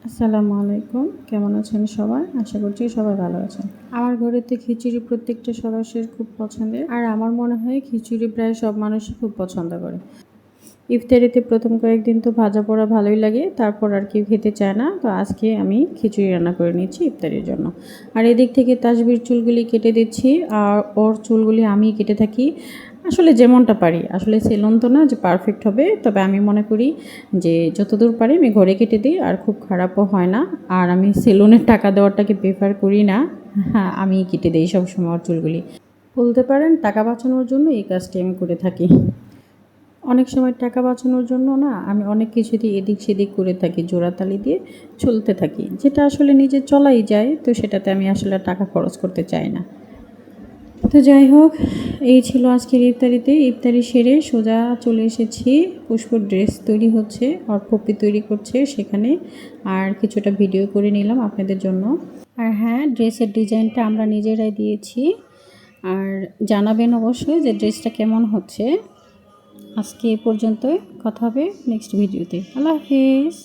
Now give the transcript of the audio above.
আসসালামু আলাইকুম, কেমন আছেন সবাই? আশা করছি সবাই ভালো আছেন। আমার ঘরেতে খিচুড়ি প্রত্যেকটা সদস্যের খুব পছন্দের, আর আমার মনে হয় খিচুড়ি প্রায় সব মানুষই খুব পছন্দ করে। ইফতারিতে প্রথম কয়েকদিন তো ভাজা পোড়া ভালোই লাগে, তারপর আর কেউ খেতে চায় না। তো আজকে আমি খিচুড়ি রান্না করে নিচ্ছি ইফতারির জন্য। আর এদিক থেকে তাসবির চুলগুলি কেটে দিচ্ছি, আর ওর চুলগুলি আমি কেটে থাকি আসলে যেমনটা পারি। আসলে সেলুন তো না যে পারফেক্ট হবে, তবে আমি মনে করি যে যতদূর পারি আমি ঘরে কেটে দিই, আর খুব খারাপও হয় না। আর আমি সেলুনের টাকা দেওয়াটাকে প্রেফার করি না। হ্যাঁ, আমি কেটে দিই সবসময় ওর চুলগুলি। বলতে পারেন টাকা বাঁচানোর জন্য এই কাজটি আমি করে থাকি। অনেক সময় টাকা বাঁচানোর জন্য না আমি অনেক কিছুতেই এদিক সেদিক করে থাকি, জোড়াতালি দিয়ে চলতে থাকি, যেটা আসলে নিজে চলাই যায়। তো সেটাতে আমি আসলে টাকা খরচ করতে চাই না। তো যাই হোক, এই ছিল আজকের ইফতারিতে। ইফতারি সেরে সোজা চলে এসেছি, পুষ্পর ড্রেস তৈরি হচ্ছে, আর পপি তৈরি করছে সেখানে। আর কিছুটা ভিডিও করে নিলাম আপনাদের জন্য। আর হ্যাঁ, ড্রেসের ডিজাইনটা আমরা নিজেরাই দিয়েছি। আর জানাবেন অবশ্যই যে ড্রেসটা কেমন হচ্ছে। আজকে এ পর্যন্তই, কথা হবে নেক্সট ভিডিওতে। আল্লাহ হাফিজ।